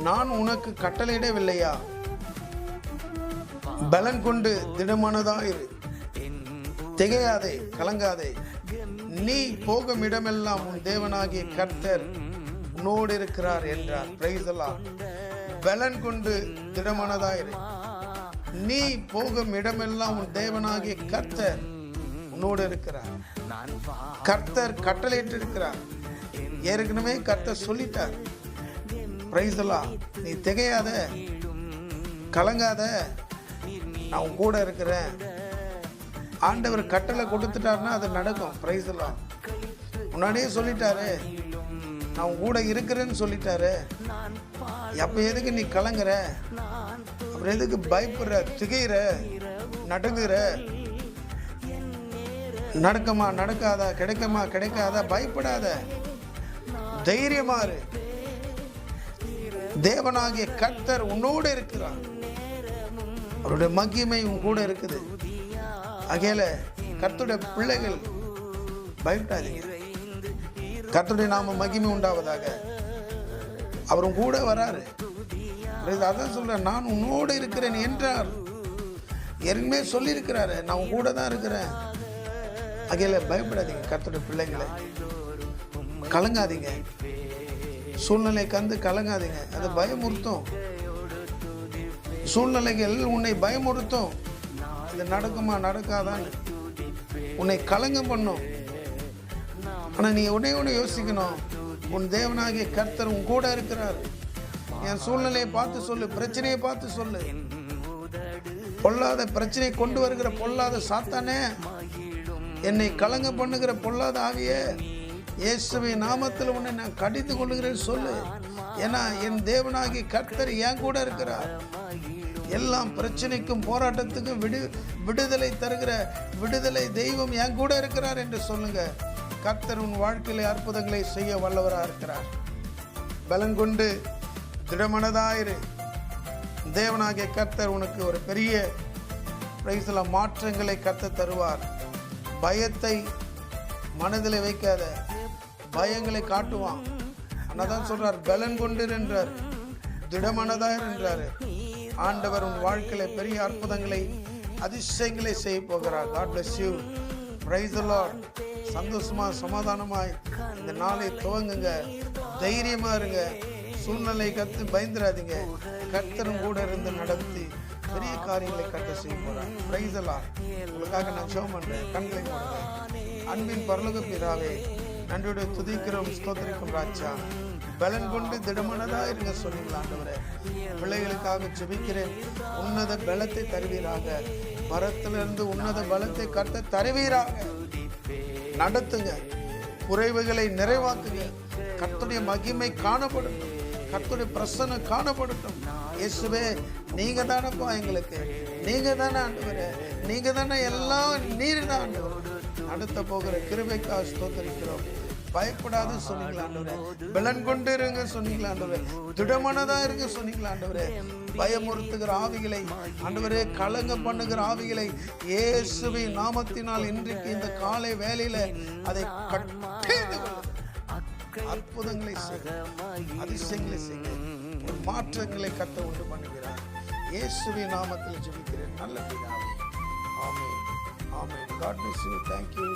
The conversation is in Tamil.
நான் உனக்கு கட்டளையிடவில்லையா? பலன் கொண்டு திடமானதாயிரு, திகையாதே, கலங்காதே. நீ போகும் இடமெல்லாம் உன் தேவனாகிய கர்த்தர் உன்னோடு இருக்கிறார் என்றார். Praise the Lord. பலன் கொண்டு திடமானதாயிரு. நீ போகும் இடமெல்லாம் உன் தேவனாகிய கர்த்தர் உன்னோடு இருக்கிறார். கர்த்தர் கட்டளையிட்டு இருக்கிறார். ஏற்கனவே கர்த்தர் சொல்லிட்டார். Praise the Lord. நீ திகையாத, கலங்காத, நான் உன் கூட இருக்கிறேன். ஆண்டவர் கட்டளை கொடுத்துட்டாருன்னா அது நடக்கும். Praise the Lord. முன்னாடியே சொல்லிட்டாரு, நான் உன் கூட இருக்கிறேன்னு சொல்லிட்டாரு. அப்ப எதுக்கு நீ கலங்குற? அப்புறம் எதுக்கு பயப்படுற, திகைற, நடுங்குற? நடக்குமா நடக்காதா, கிடைக்குமா கிடைக்காதா, பயப்படாத, தைரியமா இரு. தேவனாகிய கர்த்தர் உன்னோடு இருக்கிறார். அவருடைய மகிமை உன் கூட இருக்குது. ஆகையால கர்த்தருடைய பிள்ளைகள் பயப்படாதீங்க. கர்த்தருடைய நாம மகிமை உண்டாவதாக. அவரும் கூட வராரு. அதான் சொல்றேன், நான் உன்னோடு இருக்கிறேன் என்றார். ஏற்கனவே சொல்லி இருக்கிறாரு, நான் உன் கூட தான் இருக்கிறேன். ஆகையால பயப்படாதீங்க. கர்த்தருடைய பிள்ளைகளை கலங்காதீங்க. சூழ்நிலை கந்து கலங்காதீங்க. அது பயமுறுத்தும். சூழ்நிலைகள் உன்னை பயமுறுத்தும். இது நடக்குமா நடக்காதான்னு உன்னை கலங்க பண்ணும். ஆனா நீ உடனே யோசிக்கணும், உன் தேவனாகிய கர்த்தர் உன் கூட இருக்கிறார். என் சூழ்நிலையை பார்த்து சொல்லு, பிரச்சனையை பார்த்து சொல்லு. பொல்லாத பிரச்சனை கொண்டு வருகிற பொல்லாத சாத்தானே, என்னை கலங்க பண்ணுகிற பொல்லாத ஆவியே, இயேசுவின் நாமத்தில் உன்னை நான் கடிந்து கொள்ளுகிறேன் சொல்லு. ஏன்னா என் தேவனாகிய கர்த்தர் என் கூட இருக்கிறார். எல்லாம் பிரச்சனைக்கும் போராட்டத்துக்கும் விடுதலை தருகிற விடுதலை தெய்வம் என் கூட இருக்கிறார் என்று சொல்லுங்க. கர்த்தர் உன் வாழ்க்கையில அற்புதங்களை செய்ய வல்லவராக இருக்கிறார். பலன் கொண்டு திடமனதாயிரு. தேவனாகிய கர்த்தர் உனக்கு ஒரு பெரிய மாற்றங்களை கர்த்தர் தருவார். பயத்தை மனதில் வைக்காத, பயங்களை காட்டுவான். அதான் சொல்றார், பலன் கொண்டு என்றார், திடமனதாயிரு என்றாரு. ஆண்டவர் உன் வாழ்க்கையில பெரிய அற்புதங்களை அதிசயங்களை செய்ய போகிறார். God bless you. Praise the Lord. சந்தோஷமா சமாதானமாய் இந்த நாளை துவங்குங்க. தைரியமா இருங்க. சூழ்நிலை கத்து பயந்துராதீங்க. கர்த்தரும் கூட இருந்து நடத்தி பெரிய காரியங்களை கர்த்தர் செய்ய போறார். Praise the Lord. உங்களுக்காக நான் ஜெபம் பண்றேன். கண்களை மூடுங்க. அன்பின் பரலோக பிதாவே, நன்றியோடு துதிக்கிறோம், ஸ்தோத்திரிக்கும் ராஜா. பலன் கொண்டு திடமனதா இருங்க சொன்னீங்களா ஆண்டவரே. பிள்ளைகளுக்காக ஜெபிக்கிறேன். உன்னத பலத்தை தருவீராக. மரத்திலிருந்து உன்னத பலத்தை கர்த்தர் தருவீராக. நடத்துங்க, குறைவுகளை நிறைவாக்குங்க. கர்த்தருடைய மகிமை காணப்படட்டும், கர்த்தருடைய பிரசன்னம் காணப்படட்டும். இயேசுவே, நீங்க தானப்பா எங்களுக்கு, நீங்க தானே ஆண்டவரே, நீங்க தானே எல்லாம், நீர் தான் ஆண்டவர். நடத்த போகிற கிருபைக்காக ஸ்தோத்திரிக்கிறோம். பயப்படாத சொன்னீங்களா ஆண்டவரே. பலன் கொண்டு இருங்க சொன்னீங்களா ஆண்டவரே. திடமானதா இருங்க சொன்னீங்களா ஆண்டவரே. பயமுறுத்துகிற ஆவிகளை ஆண்டவரே, கலங்க பண்ணுகிற ஆவிகளை இயேசுவின் நாமத்தினால் இன்றைக்கு இந்த காலை வேளையில அதை கட்டேந்து அற்புதங்களை செய்ய, அதிசயங்களை செய்ய, மாற்றங்களை கர்த்தர் உண்டு பண்ணுகிறார். இயேசுவின் நாமத்தில் ஜெபிக்கிறேன் நல்ல பிதாவே. ஆமென். ஆமென். God bless you. Thank you.